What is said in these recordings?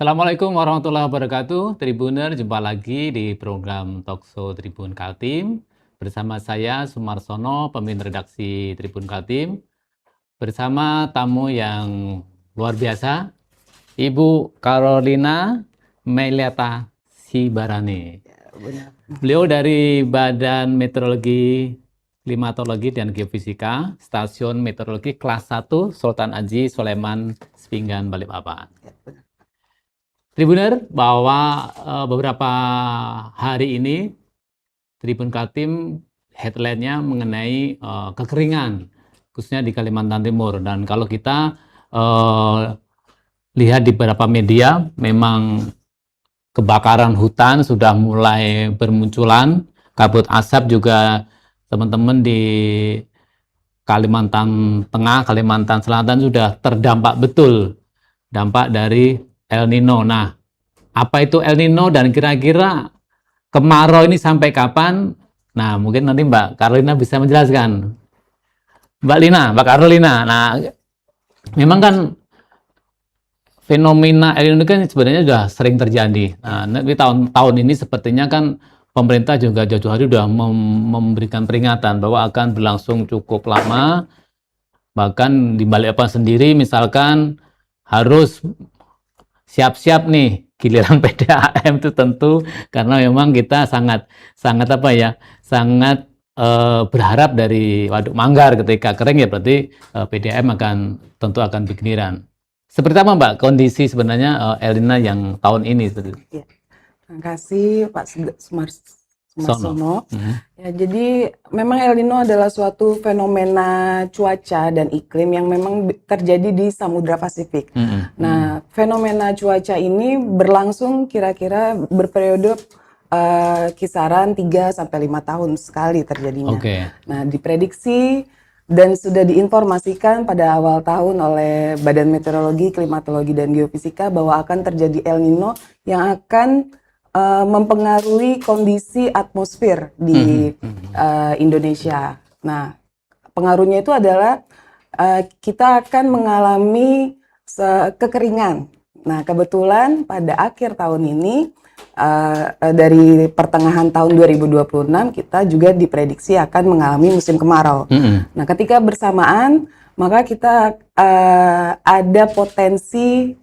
Assalamualaikum warahmatullahi wabarakatuh. Tribuner, jumpa lagi di program Talkshow Tribun Kaltim. Bersama saya Sumarsono, pemimpin redaksi Tribun Kaltim. Bersama tamu yang luar biasa, Ibu Carolina Meliata Sibarani. Beliau dari Badan Meteorologi, Klimatologi dan Geofisika, Stasiun Meteorologi Kelas 1 Sultan Haji Sulaiman Spinggan Balikpapan. Tribuner, bahwa beberapa hari ini Tribun Kaltim headline-nya mengenai kekeringan, khususnya di Kalimantan Timur. Dan kalau kita lihat di beberapa media, memang kebakaran hutan sudah mulai bermunculan, kabut asap juga teman-teman di Kalimantan Tengah, Kalimantan Selatan sudah terdampak betul dampak dari El Nino. Nah, apa itu El Nino dan kira-kira kemarau ini sampai kapan? Nah, mungkin nanti Mbak Carolina bisa menjelaskan. Mbak Carolina. Nah, memang kan fenomena El Nino kan sebenarnya sudah sering terjadi. Nah, di tahun ini sepertinya kan pemerintah juga jauh-jauh hari sudah memberikan peringatan bahwa akan berlangsung cukup lama. Bahkan di Balikpapan sendiri misalkan harus siap-siap nih giliran PDAM itu tentu, karena memang kita sangat berharap dari Waduk Manggar ketika kering ya berarti PDAM tentu akan bergiliran. Seperti apa Mbak kondisi sebenarnya El Nino yang tahun ini? Ya, terima kasih Pak Sumarsono. Ya, jadi memang El Nino adalah suatu fenomena cuaca dan iklim yang memang terjadi di Samudra Pasifik. Nah, fenomena cuaca ini berlangsung kira-kira berperiode kisaran 3-5 tahun sekali terjadinya. Nah, diprediksi dan sudah diinformasikan pada awal tahun oleh Badan Meteorologi, Klimatologi dan Geofisika bahwa akan terjadi El Nino yang akan mempengaruhi kondisi atmosfer di Indonesia. Nah, pengaruhnya itu adalah kita akan mengalami kekeringan. Nah, kebetulan pada akhir tahun ini, dari pertengahan tahun 2026, kita juga diprediksi akan mengalami musim kemarau. Nah, ketika bersamaan, maka kita ada potensi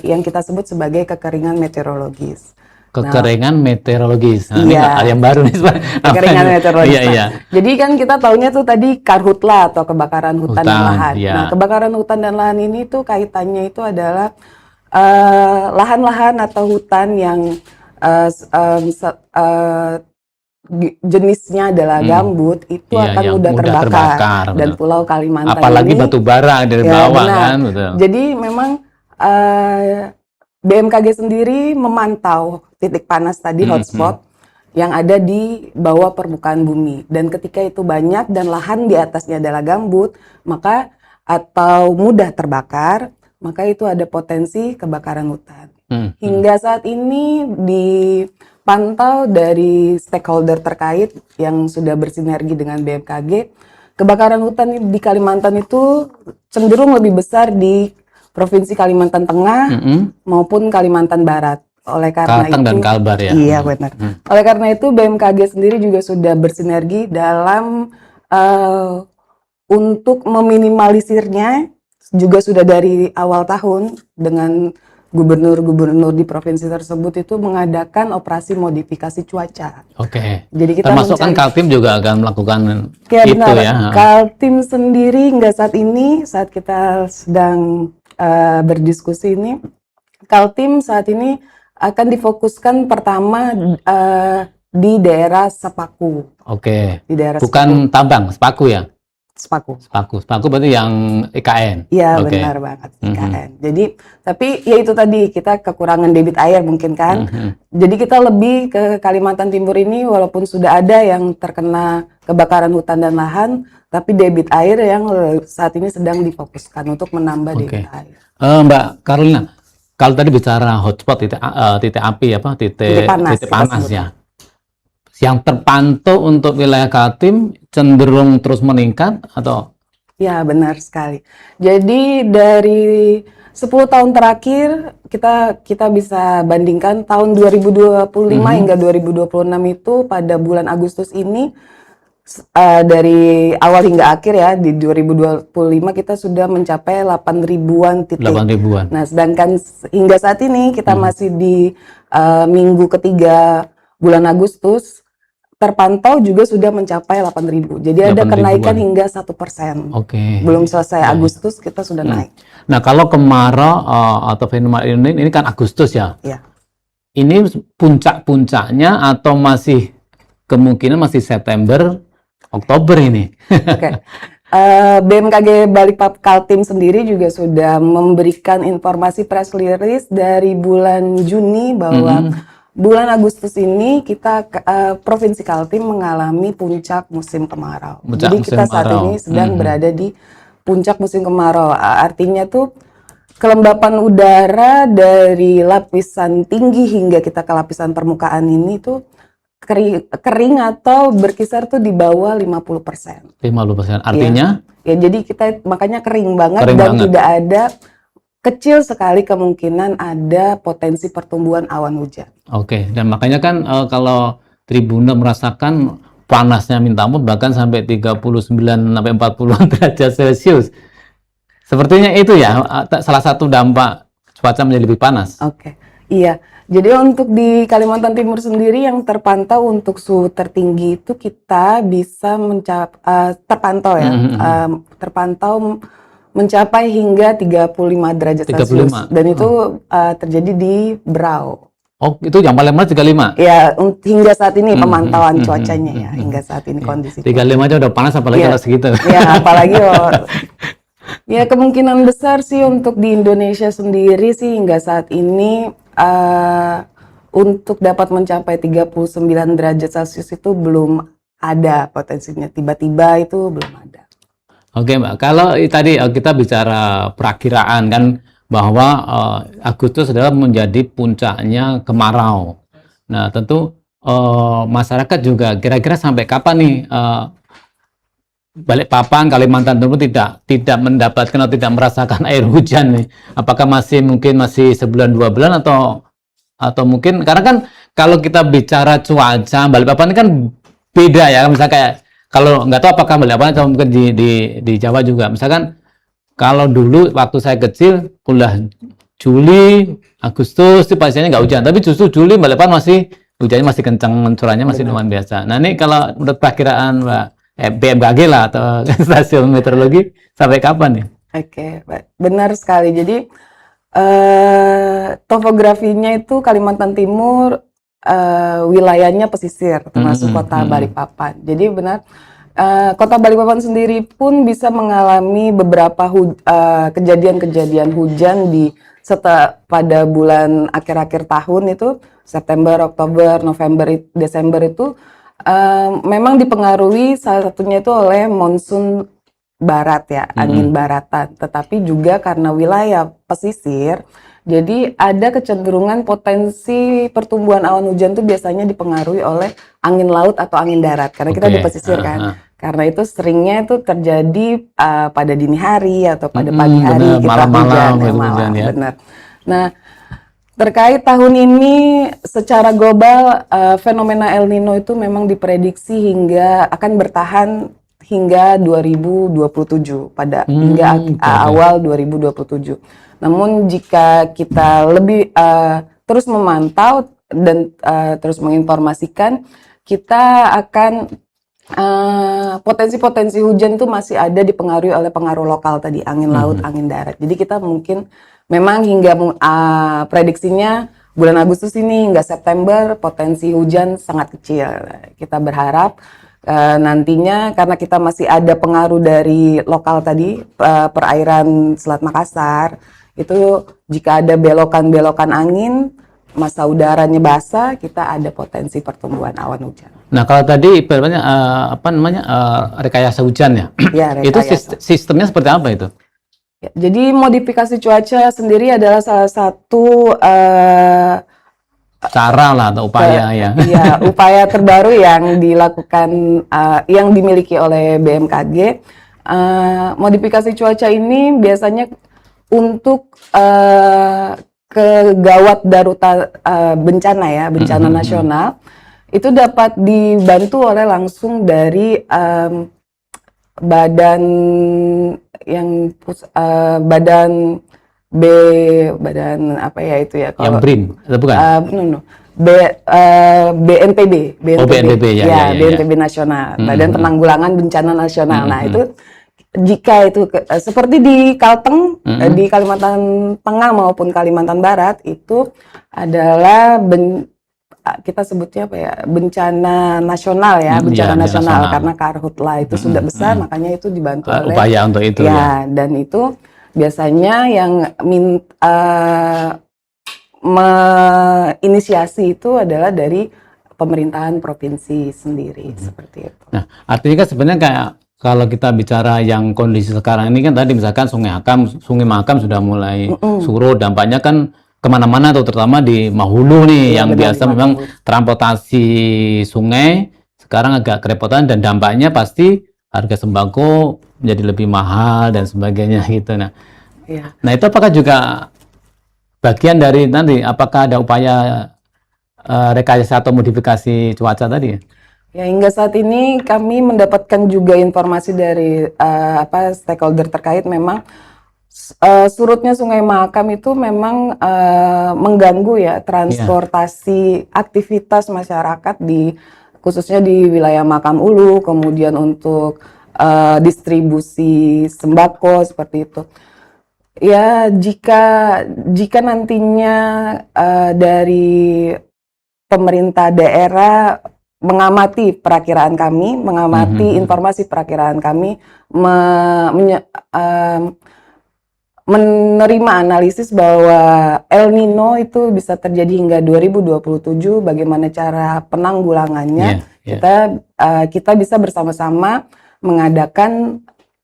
yang kita sebut sebagai kekeringan meteorologis. Kekeringan meteorologis. Nah, iya, ini yang baru nih. Kekeringan meteorologis. Iya. Jadi kan kita taunya tuh tadi karhutla atau kebakaran hutan dan lahan. Iya. Nah, kebakaran hutan dan lahan ini tuh kaitannya itu adalah lahan-lahan atau hutan yang jenisnya adalah gambut itu akan mudah terbakar. Dan Pulau Kalimantan apalagi ini, batu bara dari bawah kan. Betul. Jadi memang BMKG sendiri memantau titik panas tadi, hotspot yang ada di bawah permukaan bumi, dan ketika itu banyak dan lahan di atasnya adalah gambut, maka atau mudah terbakar, maka itu ada potensi kebakaran hutan. Hingga saat ini dipantau dari stakeholder terkait yang sudah bersinergi dengan BMKG, kebakaran hutan di Kalimantan itu cenderung lebih besar di Provinsi Kalimantan Tengah maupun Kalimantan Barat. Oleh karena Kalteng dan Kalbar ya. Iya, benar. Oleh karena itu BMKG sendiri juga sudah bersinergi dalam untuk meminimalisirnya, juga sudah dari awal tahun dengan gubernur-gubernur di provinsi tersebut itu mengadakan operasi modifikasi cuaca. Jadi kita termasuk kan Kaltim juga akan melakukan itu benar. Ya. Kaltim sendiri hingga saat ini, saat kita sedang berdiskusi ini, Kaltim saat ini akan difokuskan pertama di daerah Sepaku. Di daerah bukan Sepaku. Tambang, Sepaku ya? Sepaku berarti yang IKN. Iya, benar banget, IKN. Jadi, tapi ya itu tadi, kita kekurangan debit air mungkin kan. Jadi kita lebih ke Kalimantan Timur ini, walaupun sudah ada yang terkena kebakaran hutan dan lahan, tapi debit air yang saat ini sedang difokuskan untuk menambah debit air. Mbak Carolina, kalau tadi bicara hotspot, titik api apa, titik panas ya, yang terpantau untuk wilayah Kaltim cenderung terus meningkat atau? Ya, benar sekali. Jadi dari 10 tahun terakhir kita bisa bandingkan tahun 2025 hingga 2026 itu pada bulan Agustus ini dari awal hingga akhir ya di 2025 kita sudah mencapai 8 ribuan titik. 8 ribuan. Nah, sedangkan hingga saat ini kita masih di minggu ketiga bulan Agustus terpantau juga sudah mencapai 8.000. Jadi ada kenaikan hingga 1%. Oke. Belum selesai Agustus kita sudah naik. Nah, kalau kemarau atau fenomena ini kan Agustus ya? Iya. Ini puncak-puncaknya atau masih kemungkinan masih September, Oktober ini? Oke. BMKG Balikpapan Kaltim sendiri juga sudah memberikan informasi press release dari bulan Juni bahwa bulan Agustus ini kita Provinsi Kaltim mengalami puncak musim kemarau. Jadi kita saat ini sedang berada di puncak musim kemarau. Artinya tuh kelembapan udara dari lapisan tinggi hingga kita ke lapisan permukaan ini tuh kering atau berkisar tuh di bawah 50%. 50%. Artinya? Ya, jadi kita makanya kering banget dan tidak ada, kecil sekali kemungkinan ada potensi pertumbuhan awan hujan. Oke, dan makanya kan kalau Tribuna merasakan panasnya minta ampun bahkan sampai 39 sampai 40 derajat Celcius. Sepertinya itu ya salah satu dampak cuaca menjadi lebih panas. Oke. Iya. Jadi untuk di Kalimantan Timur sendiri yang terpantau untuk suhu tertinggi itu kita bisa terpantau terpantau mencapai hingga 35 derajat Celcius. Dan itu terjadi di Berau. Oh, itu yang paling panas 35? Ya, hingga saat ini pemantauan cuacanya ya, hingga saat ini kondisi. 35 aja udah panas, apalagi kalau segitu. Ya, apalagi ya kemungkinan besar sih untuk di Indonesia sendiri sih hingga saat ini untuk dapat mencapai 39 derajat Celcius itu belum ada potensinya. Tiba-tiba itu belum ada. Oke Mbak, kalau tadi kita bicara perakiraan kan bahwa Agustus adalah menjadi puncaknya kemarau. Nah tentu masyarakat juga kira-kira sampai kapan nih Balikpapan, Kalimantan Timur tidak mendapatkan atau tidak merasakan air hujan nih? Apakah mungkin masih sebulan 2 bulan atau mungkin karena kan kalau kita bicara cuaca Balikpapan ini kan beda ya, misalnya kayak kalau nggak tahu apakah Balikpapan atau mungkin di Jawa juga, misalkan kalau dulu waktu saya kecil kuliah Juli, Agustus itu pastinya nggak hujan, tapi justru Juli Balikpapan masih hujannya masih kencang, curahnya masih lumayan biasa. Nah ini kalau menurut perkiraan BMKG lah atau stasiun meteorologi sampai kapan nih? Oke, benar sekali. Jadi topografinya itu Kalimantan Timur wilayahnya pesisir termasuk kota Balikpapan. Jadi benar kota Balikpapan sendiri pun bisa mengalami beberapa kejadian-kejadian hujan pada bulan akhir-akhir tahun itu September, Oktober, November, Desember itu memang dipengaruhi salah satunya itu oleh monsun barat ya, angin baratan. Tetapi juga karena wilayah pesisir, jadi ada kecenderungan potensi pertumbuhan awan hujan itu biasanya dipengaruhi oleh angin laut atau angin darat. Karena kita di pesisir kan. Karena itu seringnya itu terjadi pada dini hari atau pada pagi hari kita hujan ya. Benar. Nah, terkait tahun ini secara global fenomena El Nino itu memang diprediksi akan bertahan hingga 2027 hingga awal 2027. Namun jika kita lebih terus memantau dan terus menginformasikan, kita akan potensi-potensi hujan itu masih ada dipengaruhi oleh pengaruh lokal tadi, angin laut, angin darat. Jadi kita mungkin memang hingga prediksinya bulan Agustus ini hingga September potensi hujan sangat kecil. Kita berharap nantinya karena kita masih ada pengaruh dari lokal tadi, perairan Selat Makassar, itu jika ada belokan-belokan angin, masa udaranya basah, kita ada potensi pertumbuhan awan hujan. Nah kalau tadi ibaratnya rekayasa hujan ya, ya itu sistemnya seperti apa itu? Ya, jadi modifikasi cuaca sendiri adalah salah satu cara lah atau upaya ya upaya terbaru yang dilakukan yang dimiliki oleh BMKG. Modifikasi cuaca ini biasanya untuk kegawat darurat bencana ya, bencana nasional itu dapat dibantu oleh langsung dari badan yang badan B, badan apa ya itu ya Yang kalau BRIN, atau bukan? BNPB, Oh, BNPB ya. BNPB nasional, Badan Penanggulangan Bencana Nasional. Nah itu jika itu seperti di Kalteng, di Kalimantan Tengah maupun Kalimantan Barat itu adalah kita sebutnya apa ya, bencana nasional ya, bencana nasional karena karhutlah itu sudah besar, makanya itu dibantu oleh upaya untuk itu ya. Dan itu biasanya yang menginisiasi itu adalah dari pemerintahan provinsi sendiri seperti itu. Nah, artinya kan sebenarnya kayak kalau kita bicara yang kondisi sekarang ini kan tadi misalkan Sungai Mahakam sudah mulai surut, dampaknya kan kemana-mana tuh, terutama di Mahulu nih yang biasa memang transportasi sungai sekarang agak kerepotan dan dampaknya pasti harga sembako menjadi lebih mahal dan sebagainya gitu. Nah, nah itu apakah juga bagian dari nanti apakah ada upaya rekayasa atau modifikasi cuaca tadi? Ya, hingga saat ini kami mendapatkan juga informasi dari stakeholder terkait memang surutnya Sungai Mahakam itu memang mengganggu ya transportasi aktivitas masyarakat khususnya di wilayah Mahakam Ulu, kemudian untuk distribusi sembako seperti itu. Ya, jika nantinya dari pemerintah daerah mengamati perakiraan kami, mengamati informasi perakiraan kami, menerima analisis bahwa El Nino itu bisa terjadi hingga 2027, bagaimana cara penanggulangannya, kita bisa bersama-sama mengadakan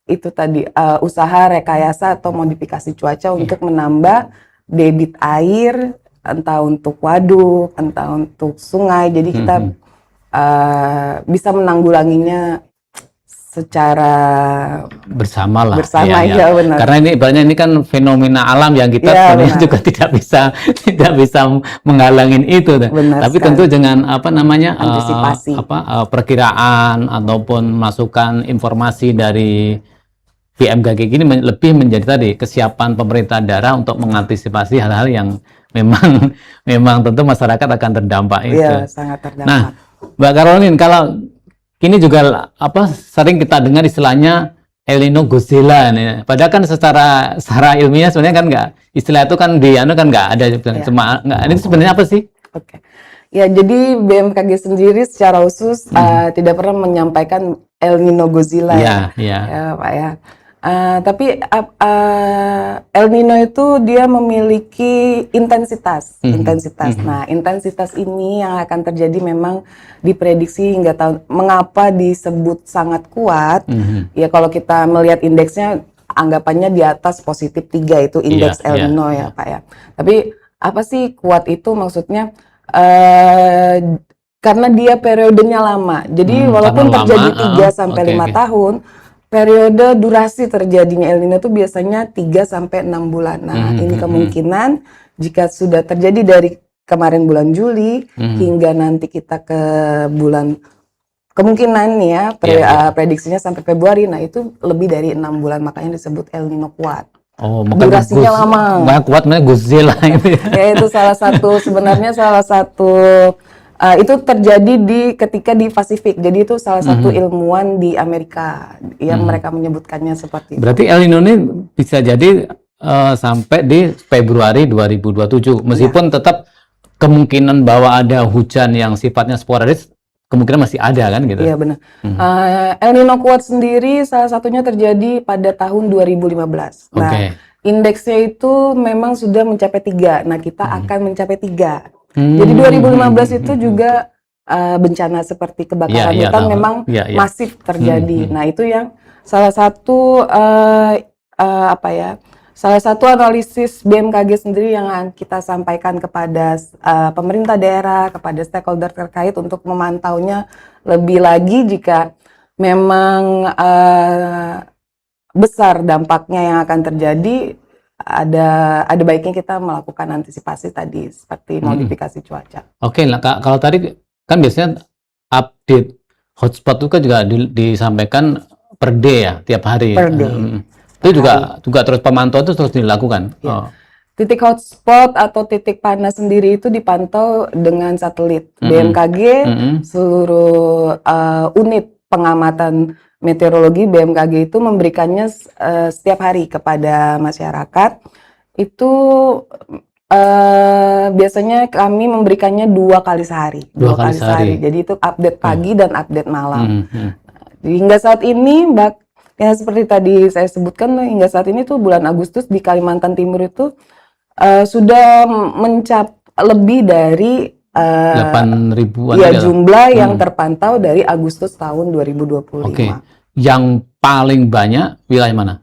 itu tadi usaha rekayasa atau modifikasi cuaca untuk menambah debit air, entah untuk waduk, entah untuk sungai, jadi kita bisa menanggulanginya secara bersama ya. Benar. Karena ini banyak ini kan fenomena alam yang kita sebenarnya juga tidak bisa menghalangin itu. Tapi tentu dengan antisipasi perkiraan ataupun masukan informasi dari BMKG ini lebih menjadi tadi kesiapan pemerintah daerah untuk mengantisipasi hal-hal yang memang tentu masyarakat akan terdampak itu. Iya, sangat terdampak. Nah, Mbak Caroline, kalau ini juga sering kita dengar istilahnya El Nino Godzilla nih. Padahal kan secara ilmiah sebenarnya kan nggak, istilah itu kan nggak ada, cuma nggak. Ini sebenarnya apa sih? Oke. Ya, jadi BMKG sendiri secara khusus tidak pernah menyampaikan El Nino Godzilla ya Pak ya. Tapi El Nino itu dia memiliki intensitas. Nah, intensitas ini yang akan terjadi memang diprediksi hingga tahun. Mengapa disebut sangat kuat? Ya kalau kita melihat indeksnya, anggapannya di atas positif 3 itu indeks El Nino ya Pak ya. Tapi apa sih kuat itu maksudnya? Karena dia periodenya lama. Jadi walaupun terjadi 3-5 tahun, periode durasi terjadinya El Nino itu biasanya 3-6 bulan. Nah, ini kemungkinan jika sudah terjadi dari kemarin bulan Juli hingga nanti kita ke bulan, kemungkinan nih ya prediksinya sampai Februari. Nah, itu lebih dari 6 bulan, makanya disebut El Nino kuat. Oh, durasinya lama. Kuat namanya Godzilla itu. Ya, itu salah satu itu terjadi ketika di Pasifik. Jadi itu salah satu ilmuwan di Amerika yang mereka menyebutkannya seperti itu. Berarti El Nino ini bisa jadi sampai di Februari 2027. Meskipun tetap kemungkinan bahwa ada hujan yang sifatnya sporadis kemungkinan masih ada kan gitu. Iya benar. El Nino kuat sendiri salah satunya terjadi pada tahun 2015. Nah, indeksnya itu memang sudah mencapai 3. Nah, kita akan mencapai 3. Jadi 2015 itu juga bencana seperti kebakaran hutan memang masif terjadi. Nah, itu yang salah satu salah satu analisis BMKG sendiri yang kita sampaikan kepada pemerintah daerah, kepada stakeholder terkait untuk memantaunya lebih lagi jika memang besar dampaknya yang akan terjadi. ada baiknya kita melakukan antisipasi tadi seperti modifikasi cuaca. Oke lah, kalau tadi kan biasanya update hotspot itu kan juga disampaikan per day ya, tiap hari. Per day. Itu juga terus pemantauan itu terus dilakukan. Ya. Titik hotspot atau titik panas sendiri itu dipantau dengan satelit. BMKG, seluruh unit pengamatan meteorologi BMKG itu memberikannya setiap hari kepada masyarakat. Itu biasanya kami memberikannya 2 kali sehari. 2 kali sehari. Jadi itu update pagi dan update malam. Hingga saat ini, ya seperti tadi saya sebutkan, hingga saat ini tuh bulan Agustus di Kalimantan Timur itu sudah lebih dari 8.000-an ya jumlah yang terpantau dari Agustus tahun 2025. Oke. Yang paling banyak wilayah mana?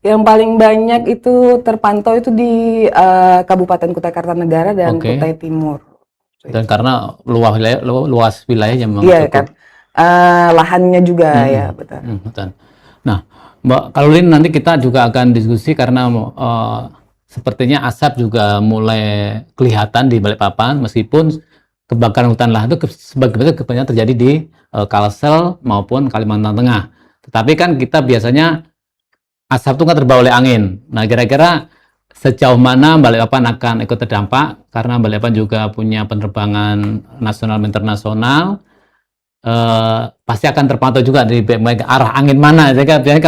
Yang paling banyak itu terpantau itu di Kabupaten Kutai Kartanegara dan Kutai Timur. Dan karena luas wilayahnya memang cukup. Kan. Lahannya juga ya, betul. Nah, Mbak Karolin, nanti kita juga akan diskusi karena sepertinya asap juga mulai kelihatan di Balikpapan, meskipun kebakaran hutan lahan itu kebanyakan terjadi di Kalsel maupun Kalimantan Tengah. Tetapi kan kita biasanya asap itu kan terbawa oleh angin. Nah, kira-kira sejauh mana Balikpapan akan ikut terdampak, karena Balikpapan juga punya penerbangan nasional dan internasional. Pasti akan terpantau juga dari arah angin mana. Jadi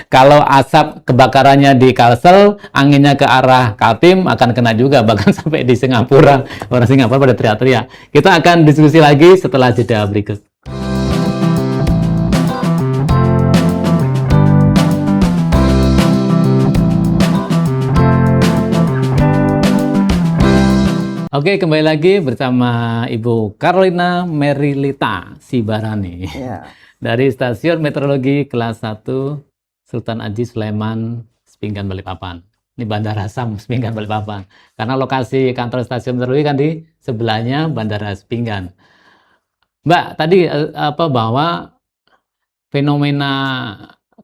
kalau asap kebakarannya di Kalsel, anginnya ke arah Kaltim akan kena juga, bahkan sampai di Singapura. Orang Singapura pada teriak-teriak. Kita akan diskusi lagi setelah jeda berikut. Oke, kembali lagi bersama Ibu Carolina Merilita Sibarani dari Stasiun Meteorologi Kelas 1 Sultan Haji Sulaiman Sepinggan Balikpapan. Ini Bandara Sam Sepinggan Balikpapan. Karena lokasi kantor stasiun meteorologi kan di sebelahnya Bandara Sepinggan. Mbak, tadi bahwa fenomena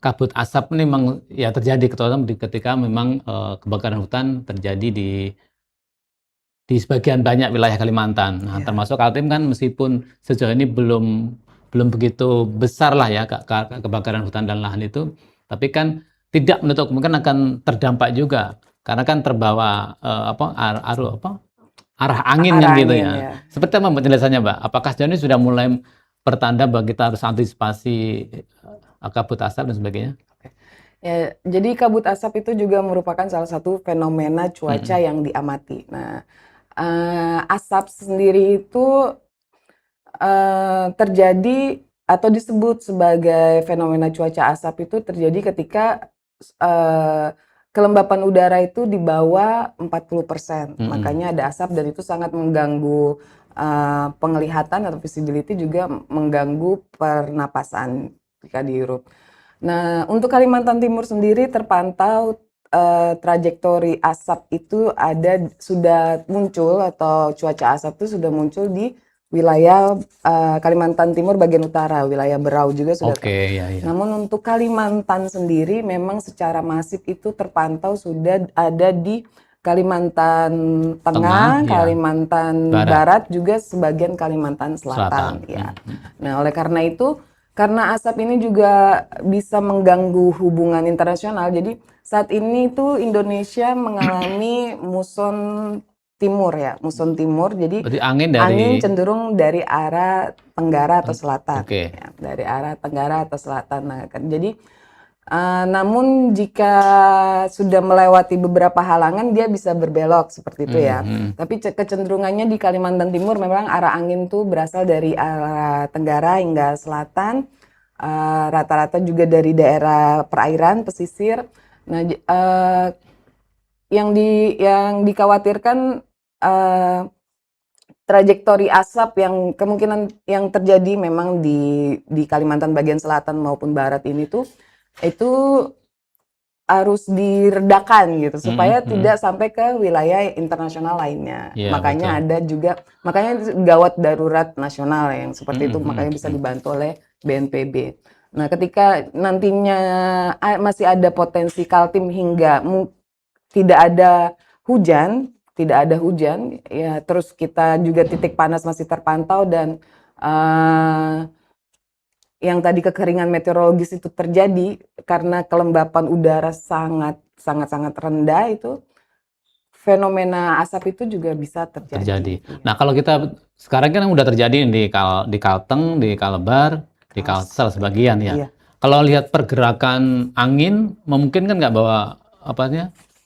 kabut asap ini memang ya terjadi ketika memang kebakaran hutan terjadi di sebagian banyak wilayah Kalimantan. Nah, termasuk Kaltim kan meskipun sejauh ini belum begitu besar lah ya kebakaran hutan dan lahan itu, tapi kan tidak menutup kemungkinan akan terdampak juga karena kan terbawa arah angin kan gitu ya. Seperti apa penjelasannya, Mbak? Apakah sejauh ini sudah mulai pertanda bahwa kita harus antisipasi kabut asap dan sebagainya? Ya, jadi kabut asap itu juga merupakan salah satu fenomena cuaca yang diamati. Nah, asap sendiri itu terjadi atau disebut sebagai fenomena cuaca asap itu terjadi ketika kelembapan udara itu di bawah 40%. Makanya ada asap dan itu sangat mengganggu penglihatan atau visibility, juga mengganggu pernapasan jika dihirup. Nah, untuk Kalimantan Timur sendiri terpantau trajektori asap itu sudah muncul, atau cuaca asap itu sudah muncul di wilayah Kalimantan Timur bagian utara, wilayah Berau juga sudah. Namun untuk Kalimantan sendiri memang secara masif itu terpantau sudah ada di Kalimantan Tengah, Kalimantan Barat, juga sebagian Kalimantan Selatan. Ya. Nah, oleh karena itu, karena asap ini juga bisa mengganggu hubungan internasional, jadi saat ini tuh Indonesia mengalami muson timur ya, muson timur. Jadi angin cenderung dari arah tenggara atau selatan. Ya, dari arah tenggara atau selatan. Nah, jadi namun jika sudah melewati beberapa halangan, dia bisa berbelok seperti itu ya. Tapi kecenderungannya di Kalimantan Timur memang arah angin tuh berasal dari arah tenggara hingga selatan. Rata-rata juga dari daerah perairan pesisir. Nah, yang dikhawatirkan trajektori asap yang kemungkinan yang terjadi memang di Kalimantan bagian selatan maupun barat ini tuh itu harus diredakan gitu supaya tidak sampai ke wilayah internasional lainnya. Makanya makanya gawat darurat nasional yang seperti itu, makanya bisa dibantu oleh BNPB. Nah, ketika nantinya masih ada potensi Kaltim hingga tidak ada hujan, ya terus kita juga titik panas masih terpantau dan yang tadi kekeringan meteorologis itu terjadi karena kelembapan udara sangat rendah, itu fenomena asap itu juga bisa terjadi. Iya. Nah, kalau kita sekarang kan udah terjadi di Kalteng, di Kalebar, di Kalsel sebagian ya. Iya. Kalau lihat pergerakan angin, memungkinkan nggak bahwa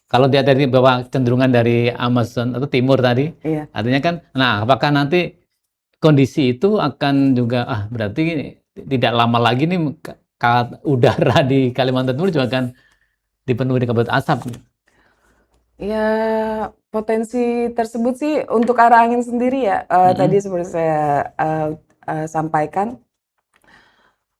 kalau dia dari bawah cenderungan dari Amazon atau timur tadi, Iya. artinya kan, nah apakah nanti kondisi itu akan juga berarti tidak lama lagi nih udara di Kalimantan Timur juga akan dipenuhi dengan kabut asap. Ya, potensi tersebut sih untuk arah angin sendiri ya, tadi seperti saya sampaikan,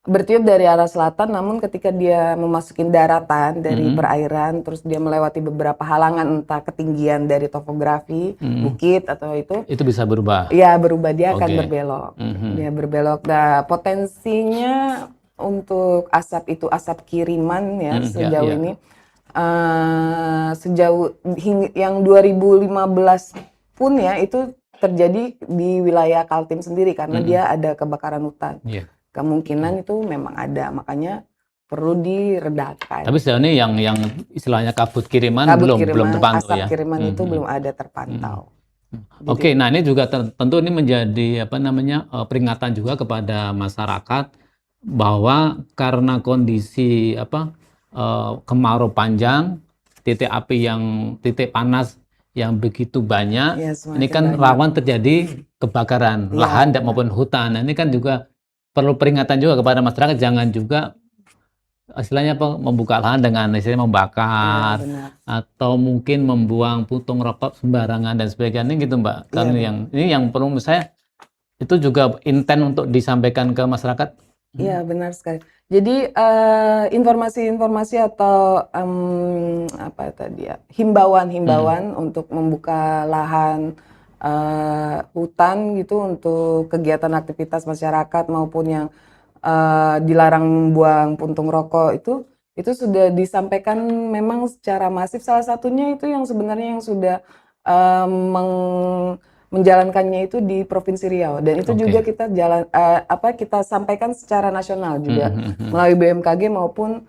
bertiup dari arah selatan, namun ketika dia memasuki daratan dari perairan, terus dia melewati beberapa halangan, entah ketinggian dari topografi, bukit atau itu bisa berubah. Ya, berubah, dia akan berbelok. Dia berbelok. Nah, potensinya untuk asap itu asap kiriman ya sejauh ini. Sejauh yang 2015 pun ya itu terjadi di wilayah Kaltim sendiri karena dia ada kebakaran hutan. Kemungkinan itu memang ada, makanya perlu diredakan. Tapi sejauh ini yang istilahnya kabut kiriman belum terpantau asap ya. kiriman itu belum ada terpantau. Oke, nah ini juga tentu ini menjadi peringatan juga kepada masyarakat bahwa karena kondisi kemarau panjang, titik panas yang begitu banyak, Ya, ini kan rawan terjadi kebakaran lahan maupun hutan. Nah, ini kan juga perlu peringatan juga kepada masyarakat, jangan juga istilahnya membuka lahan dengan istilahnya membakar atau mungkin membuang puntung rokok sembarangan dan sebagainya gitu, Mbak. Karena yang perlu saya itu juga intent untuk disampaikan ke masyarakat. Iya, benar sekali. Jadi informasi-informasi atau himbauan untuk membuka lahan hutan gitu untuk kegiatan aktivitas masyarakat maupun yang dilarang membuang puntung rokok itu sudah disampaikan memang secara masif. Salah satunya itu yang sebenarnya yang sudah menjalankannya itu di Provinsi Riau, dan itu juga kita kita sampaikan secara nasional juga melalui BMKG maupun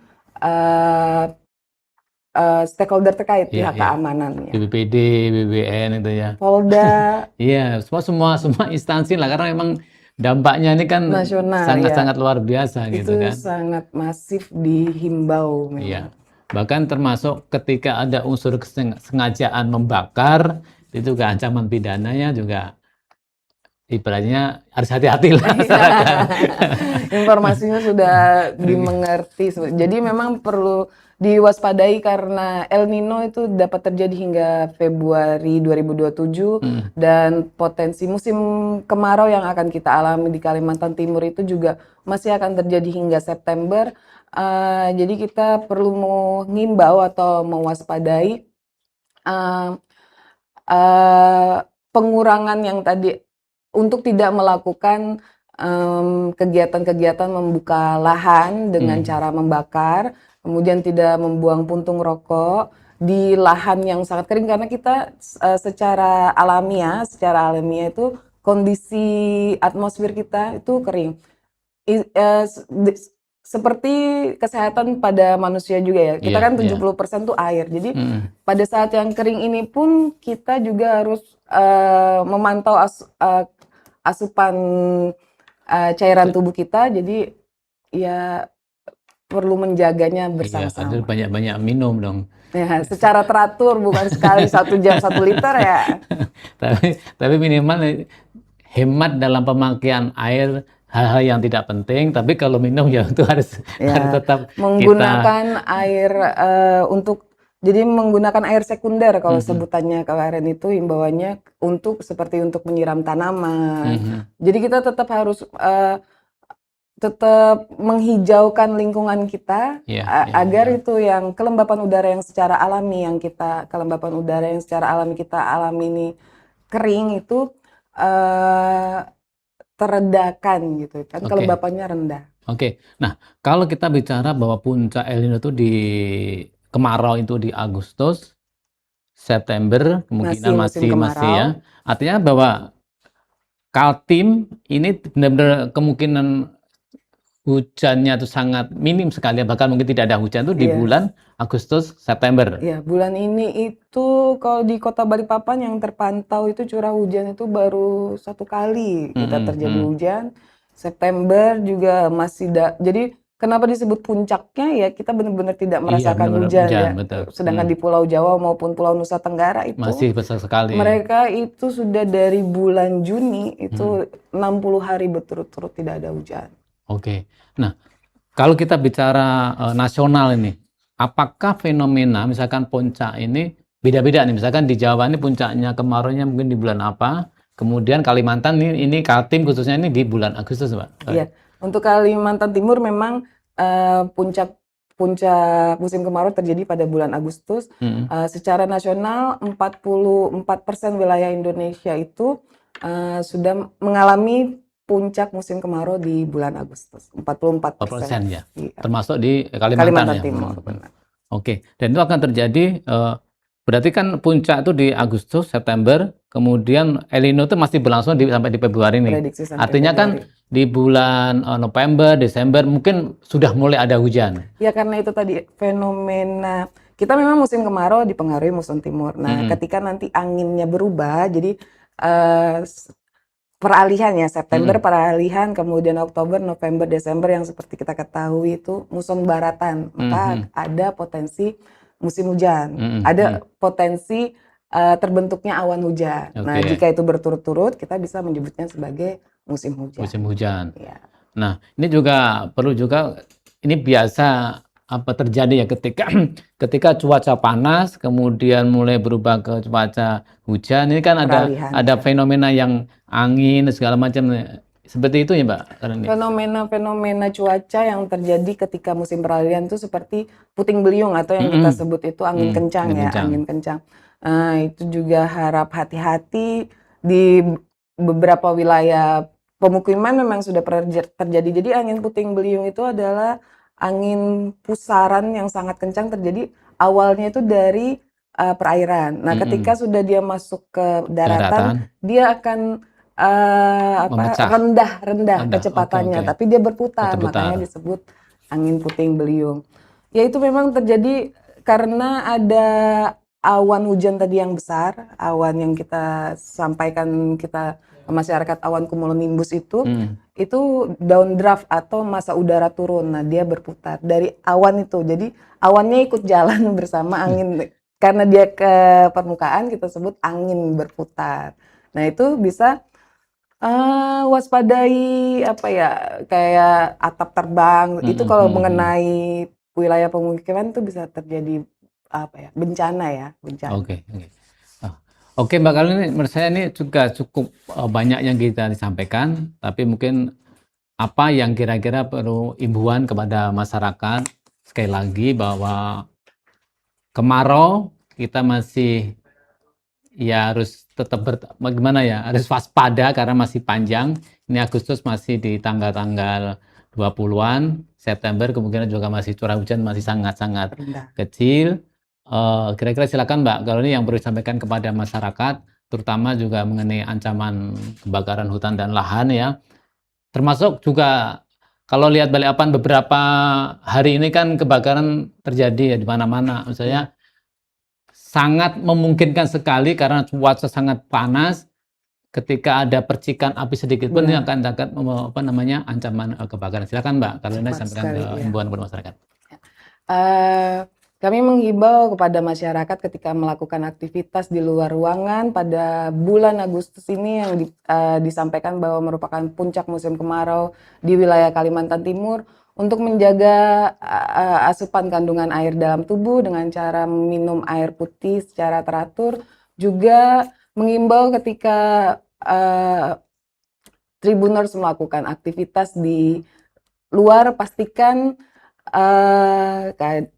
stakeholder terkait pihak keamanan, BPBD, BBN itu ya, Polda, iya semua instansi lah, karena memang dampaknya ini kan nasional, sangat luar biasa gitu kan. Itu sangat masif dihimbau memang. Iya. Bahkan termasuk ketika ada unsur kesengajaan membakar, itu juga ancaman pidananya juga ibaratnya harus hati-hati lah. Informasinya sudah dimengerti. Jadi memang perlu diwaspadai karena El Nino itu dapat terjadi hingga Februari 2027 dan potensi musim kemarau yang akan kita alami di Kalimantan Timur itu juga masih akan terjadi hingga September. Jadi kita perlu mengimbau atau mewaspadai pengurangan yang tadi untuk tidak melakukan kegiatan-kegiatan membuka lahan dengan cara membakar, kemudian tidak membuang puntung rokok di lahan yang sangat kering, karena kita secara alamiah itu kondisi atmosfer kita itu kering. Seperti kesehatan pada manusia juga ya. Kita kan 70% tuh air. Jadi pada saat yang kering ini pun kita juga harus memantau asupan cairan tubuh kita. Jadi ya perlu menjaganya bersama-sama. Banyak-banyak minum dong. Ya, secara teratur, bukan sekali 1 jam 1 liter ya. Tapi minimal hemat dalam pemakaian air, hal-hal yang tidak penting, tapi kalau minum ya itu harus tetap menggunakan air jadi menggunakan air sekunder kalau sebutannya kemarin itu himbauannya seperti untuk menyiram tanaman. Jadi kita tetap harus tetap menghijaukan lingkungan kita agar itu yang kelembapan udara yang secara alami kita alami ini kering itu teredakan gitu kan, kelembapannya rendah. Nah kalau kita bicara bahwa puncak El Nino itu kemarau itu di Agustus, September kemungkinan musim masih kemarau. ya. Artinya bahwa Kaltim ini benar-benar kemungkinan hujannya itu sangat minim sekali, bahkan mungkin tidak ada hujan tuh di Iya. bulan Agustus, September. Ya, bulan ini itu kalau di Kota Balikpapan yang terpantau itu curah hujan itu baru 1 kali kita terjadi hujan. September juga masih jadi kenapa disebut puncaknya ya kita benar-benar tidak Iya, merasakan benar-benar hujan hujan, ya. betul. Sedangkan di Pulau Jawa maupun Pulau Nusa Tenggara itu Masih besar sekali. mereka itu sudah dari bulan Juni itu 60 hari berturut-turut tidak ada hujan. Oke. Nah, kalau kita bicara nasional ini, apakah fenomena misalkan puncak ini beda-beda nih? Misalkan di Jawa ini puncaknya kemaraunya mungkin di bulan apa? Kemudian Kalimantan ini Kaltim khususnya ini di bulan Agustus, Pak. Iya, untuk Kalimantan Timur memang puncak musim kemarau terjadi pada bulan Agustus. Secara nasional 44% wilayah Indonesia itu sudah mengalami puncak musim kemarau di bulan Agustus. 44%. ya. Iya. Termasuk di Kalimantan Kalimantan ya. Timur, benar. Oke, dan itu akan terjadi berarti kan puncak itu di Agustus, September, kemudian El Nino itu masih berlangsung sampai di Februari nih. Prediksi sampai Artinya kan Februari. di bulan November, Desember mungkin sudah mulai ada hujan. Ya karena itu tadi fenomena kita memang musim kemarau dipengaruhi musim timur. Nah, ketika nanti anginnya berubah, jadi peralihan ya September peralihan, kemudian Oktober, November, Desember yang seperti kita ketahui itu muson baratan, maka ada potensi musim hujan, ada potensi terbentuknya awan hujan. Nah, jika itu berturut-turut, kita bisa menyebutnya sebagai musim hujan. Musim hujan. Ya. Nah, ini juga perlu ini biasa apa terjadi ya ketika cuaca panas kemudian mulai berubah ke cuaca hujan, ini kan ada fenomena yang angin segala macam seperti itu ya, Mbak. Fenomena cuaca yang terjadi ketika musim peralihan itu seperti puting beliung atau yang kita sebut itu angin kencang ya, angin kencang. Nah, itu juga harap hati-hati di beberapa wilayah pemukiman memang sudah terjadi. Jadi angin puting beliung itu adalah angin pusaran yang sangat kencang terjadi awalnya itu dari perairan. Nah, ketika sudah dia masuk ke daratan. Dia akan rendah kecepatannya, tapi dia berputar, makanya disebut angin puting beliung. Ya itu memang terjadi karena ada awan hujan tadi yang besar, awan yang kita sampaikan kita ke masyarakat, awan cumulonimbus itu downdraft atau massa udara turun. Nah, dia berputar dari awan itu. Jadi awannya ikut jalan bersama angin. Karena dia ke permukaan kita sebut angin berputar. Nah, itu bisa waspadai kayak atap terbang. Itu kalau mengenai wilayah pemukiman itu bisa terjadi bencana. Oke, Mbak, kali ini menurut saya ini juga cukup banyak yang kita disampaikan, tapi mungkin apa yang kira-kira perlu imbauan kepada masyarakat sekali lagi bahwa kemarau kita masih ya harus tetap harus waspada karena masih panjang. Ini Agustus masih di tanggal-tanggal 20-an, September kemungkinan juga masih curah hujan masih sangat-sangat kecil. Kira-kira silakan Mbak, kalau ini yang perlu disampaikan kepada masyarakat, terutama juga mengenai ancaman kebakaran hutan dan lahan ya. Termasuk juga kalau lihat Balikpapan beberapa hari ini kan kebakaran terjadi ya di mana-mana. Misalnya sangat memungkinkan sekali karena cuaca sangat panas, ketika ada percikan api sedikit pun ini akan ancaman kebakaran. Silakan Mbak, kalau ini sampaikan ke himbauan kepada masyarakat. Kami menghimbau kepada masyarakat ketika melakukan aktivitas di luar ruangan pada bulan Agustus ini yang disampaikan bahwa merupakan puncak musim kemarau di wilayah Kalimantan Timur, untuk menjaga asupan kandungan air dalam tubuh dengan cara minum air putih secara teratur. Juga mengimbau ketika Tribuners melakukan aktivitas di luar, pastikan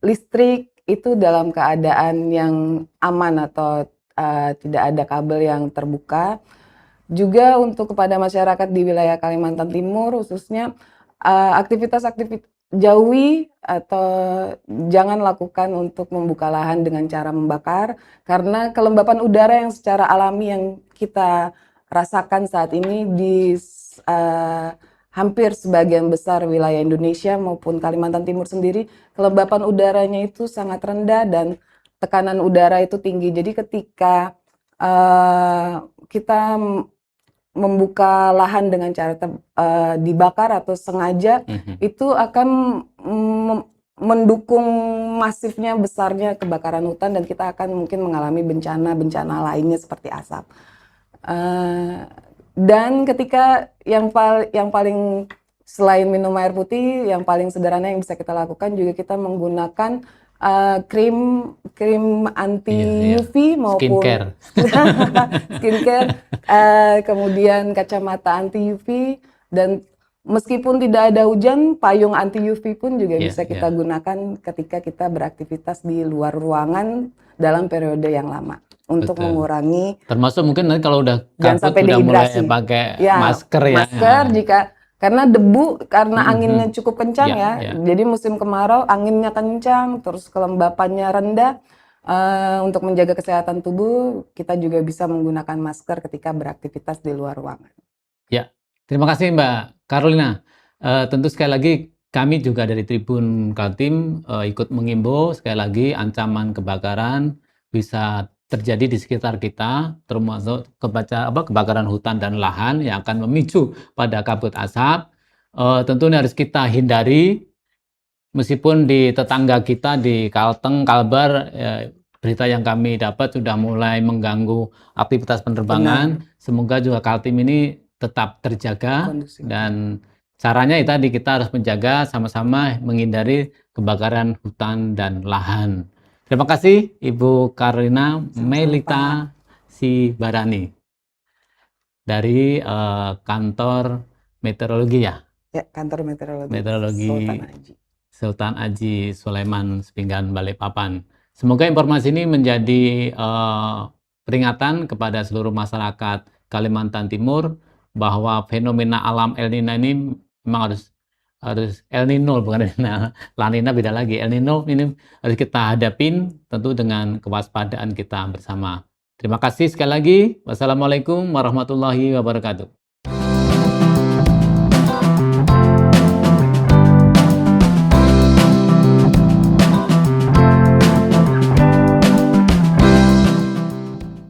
listrik itu dalam keadaan yang aman atau tidak ada kabel yang terbuka. Juga untuk kepada masyarakat di wilayah Kalimantan Timur khususnya aktivitas jauhi atau jangan lakukan untuk membuka lahan dengan cara membakar, karena kelembapan udara yang secara alami yang kita rasakan saat ini di hampir sebagian besar wilayah Indonesia maupun Kalimantan Timur sendiri, kelembapan udaranya itu sangat rendah dan tekanan udara itu tinggi. Jadi ketika kita membuka lahan dengan cara dibakar atau sengaja, itu akan mendukung masifnya besarnya kebakaran hutan dan kita akan mungkin mengalami bencana-bencana lainnya seperti asap. Dan ketika yang paling selain minum air putih, yang paling sederhana yang bisa kita lakukan juga kita menggunakan krim anti UV maupun skincare, kemudian kacamata anti UV, dan meskipun tidak ada hujan, payung anti UV pun juga bisa kita gunakan ketika kita beraktivitas di luar ruangan dalam periode yang lama untuk mengurangi. Termasuk mungkin nanti kalau udah kabut udah mulai pakai masker ya. Masker karena debu, karena anginnya cukup kencang jadi musim kemarau anginnya kencang, terus kelembapannya rendah. Untuk menjaga kesehatan tubuh, kita juga bisa menggunakan masker ketika beraktivitas di luar ruangan. Ya, terima kasih Mbak Carolina. Tentu sekali lagi kami juga dari Tribun Kaltim ikut mengimbau sekali lagi ancaman kebakaran bisa terjadi di sekitar kita, termasuk kebakaran hutan dan lahan yang akan memicu pada kabut asap. Tentunya harus kita hindari, meskipun di tetangga kita di Kalteng, Kalbar, berita yang kami dapat sudah mulai mengganggu aktivitas penerbangan. Semoga juga Kaltim ini tetap terjaga dan caranya itu tadi kita harus menjaga sama-sama menghindari kebakaran hutan dan lahan. Terima kasih Ibu Carolina Melita Sibarani dari kantor meteorologi ya? Ya, kantor meteorologi Sultan Aji Sulaiman Sepinggan Balikpapan. Semoga informasi ini menjadi peringatan kepada seluruh masyarakat Kalimantan Timur bahwa fenomena alam El Nino ini memang harus El Nino, bukan La Nina beda lagi. El Nino ini harus kita hadapin tentu dengan kewaspadaan kita bersama. Terima kasih sekali lagi. Wassalamualaikum warahmatullahi wabarakatuh.